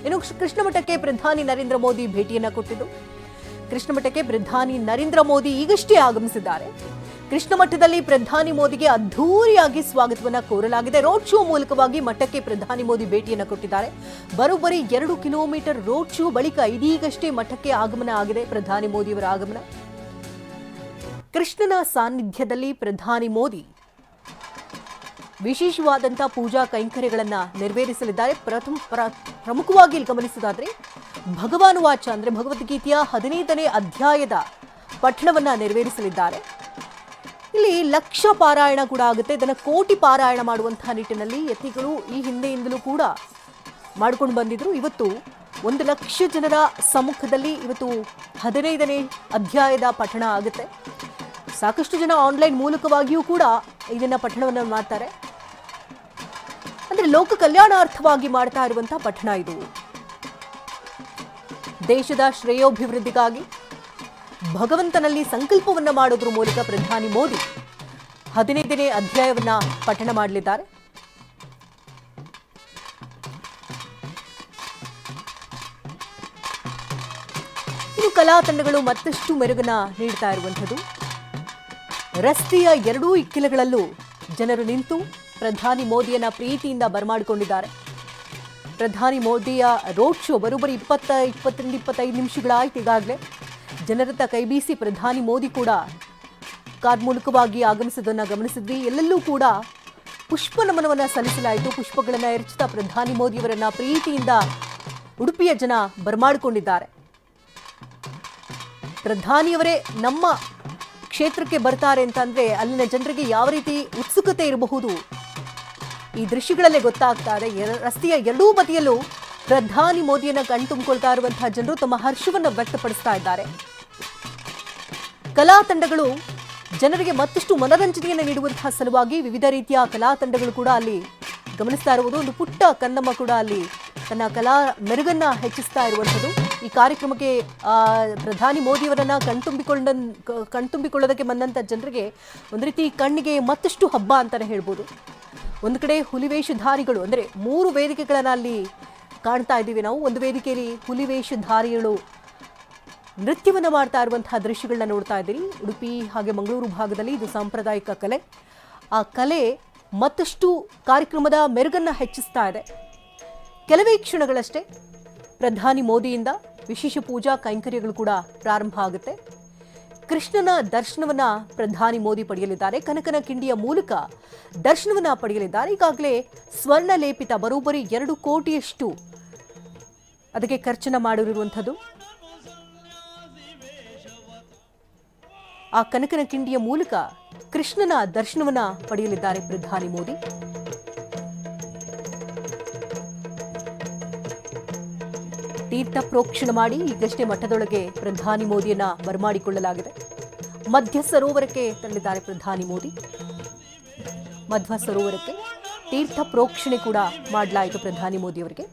ಇನ್ನು ಕೃಷ್ಣಮಠಕ್ಕೆ ಪ್ರಧಾನಿ ನರೇಂದ್ರ ಮೋದಿ ಭೇಟಿಯನ್ನ ಕೊಟ್ಟಿದ್ದು. ಕೃಷ್ಣಮಠಕ್ಕೆ ಪ್ರಧಾನಿ ನರೇಂದ್ರ ಮೋದಿ ಈಗಷ್ಟೇ ಆಗಮಿಸಿದ್ದಾರೆ. ಕೃಷ್ಣಮಠದಲ್ಲಿ ಪ್ರಧಾನಿ ಮೋದಿಗೆ ಅದ್ಧೂರಿಯಾಗಿ ಸ್ವಾಗತವನ್ನ ಕೋರಲಾಗಿದೆ. ರೋಡ್ ಶೋ ಮೂಲಕವಾಗಿ ಮಠಕ್ಕೆ ಪ್ರಧಾನಿ ಮೋದಿ ಭೇಟಿಯನ್ನ ಕೊಟ್ಟಿದ್ದಾರೆ. ಬರೋಬ್ಬರಿ 2 ಕಿಲೋಮೀಟರ್ ರೋಡ್ ಶೋ ಬಳಿಕ ಇದೀಗಷ್ಟೇ ಮಠಕ್ಕೆ ಆಗಮನ ಆಗಿದೆ ಪ್ರಧಾನಿ ಮೋದಿಯವರ ಆಗಮನ. ಕೃಷ್ಣನ ಸಾನ್ನಿಧ್ಯದಲ್ಲಿ ಪ್ರಧಾನಿ ಮೋದಿ ವಿಶೇಷವಾದಂತಹ ಪೂಜಾ ಕೈಂಕರ್ಯಗಳನ್ನ ನೆರವೇರಿಸಲಿದ್ದಾರೆ. ಪ್ರಮುಖವಾಗಿ ಇಲ್ಲಿ ಗಮನಿಸುವುದಾದ್ರೆ ಭಗವಾನ್ ವಾಚ ಅಂದ್ರೆ ಭಗವದ್ಗೀತೆಯ 15ನೇ ಅಧ್ಯಾಯದ ಪಠಣವನ್ನ ನೆರವೇರಿಸಲಿದ್ದಾರೆ. ಇಲ್ಲಿ ಲಕ್ಷ ಪಾರಾಯಣ ಕೂಡ ಆಗುತ್ತೆ. ಇದನ್ನು ಕೋಟಿ ಪಾರಾಯಣ ಮಾಡುವಂತಹ ನಿಟ್ಟಿನಲ್ಲಿ ಯತಿಗಳು ಈ ಹಿಂದೆಯಿಂದಲೂ ಕೂಡ ಮಾಡಿಕೊಂಡು ಬಂದಿದ್ರು. ಇವತ್ತು 1 ಲಕ್ಷ ಜನರ ಸಮ್ಮುಖದಲ್ಲಿ ಇವತ್ತು 15ನೇ ಅಧ್ಯಾಯದ ಪಠಣ ಆಗುತ್ತೆ. ಸಾಕಷ್ಟು ಜನ ಆನ್ಲೈನ್ ಮೂಲಕವಾಗಿಯೂ ಕೂಡ ಇದನ್ನ ಪಠಣವನ್ನು ಮಾಡ್ತಾರೆ. ಅಂದ್ರೆ ಲೋಕ ಕಲ್ಯಾಣಾರ್ಥವಾಗಿ ಮಾಡ್ತಾ ಇರುವಂತಹ ಪಠಣ ಇದು. ದೇಶದ ಶ್ರೇಯೋಭಿವೃದ್ಧಿಗಾಗಿ ಭಗವಂತನಲ್ಲಿ ಸಂಕಲ್ಪವನ್ನ ಮಾಡೋದ್ರ ಮೂಲಕ ಪ್ರಧಾನಿ ಮೋದಿ 15ನೇ ಅಧ್ಯಾಯವನ್ನ ಪಠಣ ಮಾಡಲಿದ್ದಾರೆ. ಇನ್ನು ಕಲಾ ತಂಡಗಳು ಮತ್ತಷ್ಟು ಮೆರುಗನ್ನ ನೀಡ್ತಾ ಇರುವಂಥದ್ದು. ರಸ್ತೆಯ ಎರಡೂ ಇಕ್ಕೆಲಗಳಲ್ಲೂ ಜನರು ನಿಂತು ಪ್ರಧಾನಿ ಮೋದಿಯನ್ನ ಪ್ರೀತಿಯಿಂದ ಬರಮಾಡಿಕೊಂಡಿದ್ದಾರೆ. ಪ್ರಧಾನಿ ಮೋದಿಯ ರೋಡ್ ಶೋ ಬರೋಬ್ಬರಿ 22-25 ನಿಮಿಷಗಳಾಯ್ತು. ಈಗಾಗಲೇ ಜನರತ್ತ ಕೈಬೀಸಿ ಪ್ರಧಾನಿ ಮೋದಿ ಕೂಡ ಕಾರ್ ಮೂಲಕವಾಗಿ ಆಗಮಿಸೋದನ್ನು ಗಮನಿಸಿದ್ವಿ. ಎಲ್ಲೆಲ್ಲೂ ಕೂಡ ಪುಷ್ಪ ನಮನವನ್ನು ಸಲ್ಲಿಸಲಾಯಿತು. ಪುಷ್ಪಗಳನ್ನು ಎರಚುತ್ತಾ ಪ್ರಧಾನಿ ಮೋದಿಯವರನ್ನ ಪ್ರೀತಿಯಿಂದ ಉಡುಪಿಯ ಜನ ಬರಮಾಡಿಕೊಂಡಿದ್ದಾರೆ. ಪ್ರಧಾನಿಯವರೇ ನಮ್ಮ ಕ್ಷೇತ್ರಕ್ಕೆ ಬರ್ತಾರೆ ಅಂತಂದ್ರೆ ಅಲ್ಲಿನ ಜನರಿಗೆ ಯಾವ ರೀತಿ ಉತ್ಸುಕತೆ ಇರಬಹುದು ಈ ದೃಶ್ಯಗಳಲ್ಲೇ ಗೊತ್ತಾಗ್ತಾ ಇದೆ. ರಸ್ತೆಯ ಎರಡೂ ಬದಿಯಲ್ಲೂ ಪ್ರಧಾನಿ ಮೋದಿಯನ್ನ ಕಣ್ತುಂಬಿಕೊಳ್ತಾ ಇರುವಂತಹ ಜನರು ತಮ್ಮ ಹರ್ಷವನ್ನು ವ್ಯಕ್ತಪಡಿಸ್ತಾ ಇದ್ದಾರೆ. ಕಲಾ ತಂಡಗಳು ಜನರಿಗೆ ಮತ್ತಷ್ಟು ಮನರಂಜನೆಯನ್ನು ನೀಡುವಂತಹ ಸಲುವಾಗಿ ವಿವಿಧ ರೀತಿಯ ಕಲಾ ತಂಡಗಳು ಕೂಡ ಅಲ್ಲಿ ಗಮನಿಸ್ತಾ ಇರುವುದು. ಒಂದು ಪುಟ್ಟ ಕನ್ನಮ್ಮ ಕೂಡ ಅಲ್ಲಿ ತನ್ನ ಕಲಾ ಮೆರುಗನ್ನ ಹೆಚ್ಚಿಸ್ತಾ ಇರುವಂಥದ್ದು. ಈ ಕಾರ್ಯಕ್ರಮಕ್ಕೆ ಪ್ರಧಾನಿ ಮೋದಿಯವರನ್ನ ಕಣ್ತುಂಬಿಕೊಳ್ಳೋದಕ್ಕೆ ಬಂದಂಥ ಜನರಿಗೆ ಒಂದು ರೀತಿ ಕಣ್ಣಿಗೆ ಮತ್ತಷ್ಟು ಹಬ್ಬ ಅಂತಾನೆ ಹೇಳ್ಬೋದು. ಒಂದು ಕಡೆ ಹುಲಿವೇಷಧಾರಿಗಳು ಅಂದರೆ 3 ವೇದಿಕೆಗಳನ್ನ ಅಲ್ಲಿ ಕಾಣ್ತಾ ಇದ್ದೀವಿ ನಾವು. ಒಂದು ವೇದಿಕೆಯಲ್ಲಿ ಹುಲಿವೇಷಧಾರಿಗಳು ನೃತ್ಯವನ್ನು ಮಾಡ್ತಾ ಇರುವಂತಹ ದೃಶ್ಯಗಳನ್ನ ನೋಡ್ತಾ ಇದ್ದೀರಿ. ಉಡುಪಿ ಹಾಗೆ ಮಂಗಳೂರು ಭಾಗದಲ್ಲಿ ಇದು ಸಾಂಪ್ರದಾಯಿಕ ಕಲೆ. ಆ ಕಲೆ ಮತ್ತಷ್ಟು ಕಾರ್ಯಕ್ರಮದ ಮೆರುಗನ್ನ ಹೆಚ್ಚಿಸ್ತಾ ಇದೆ. ಕೆಲವೇ ಕ್ಷಣಗಳಷ್ಟೇ ಪ್ರಧಾನಿ ಮೋದಿಯಿಂದ ವಿಶೇಷ ಪೂಜಾ ಕೈಂಕರ್ಯಗಳು ಕೂಡ ಪ್ರಾರಂಭ ಆಗುತ್ತೆ. ಕೃಷ್ಣನ ದರ್ಶನವನ್ನ ಪ್ರಧಾನಿ ಮೋದಿ ಪಡೆಯಲಿದ್ದಾರೆ. ಕನಕನ ಕಿಂಡಿಯ ಮೂಲಕ ದರ್ಶನವನ್ನ ಪಡೆಯಲಿದ್ದಾರೆ. ಈಗಾಗಲೇ ಸ್ವರ್ಣ ಲೇಪಿತ ಬರೋಬ್ಬರಿ 2 ಕೋಟಿಯಷ್ಟು ಅದಕ್ಕೆ ಖರ್ಚನ್ನ ಮಾಡಿರುವಂಥದ್ದು. ಆ ಕನಕನ ಕಿಂಡಿಯ ಮೂಲಕ ಕೃಷ್ಣನ ದರ್ಶನವನ್ನ ಪಡೆಯಲಿದ್ದಾರೆ ಪ್ರಧಾನಿ ಮೋದಿ. ತೀರ್ಥ ಪ್ರೋಕ್ಷಣ ಮಾಡಿ ಈಗಷ್ಟೇ ಮಠದೊಳಗೆ ಪ್ರಧಾನಿ ಮೋದಿಯನ್ನ ಬರಮಾಡಿಕೊಳ್ಳಲಾಗಿದೆ. ಮಧ್ವ ಸರೋವರಕ್ಕೆ ತೆರಳಿದ್ದಾರೆ ಪ್ರಧಾನಿ ಮೋದಿ. ಮಧ್ವ ಸರೋವರಕ್ಕೆ ತೀರ್ಥ ಪ್ರೋಕ್ಷಣೆ ಕೂಡ ಮಾಡಲಾಯಿತು ಪ್ರಧಾನಿ ಮೋದಿ ಅವರಿಗೆ.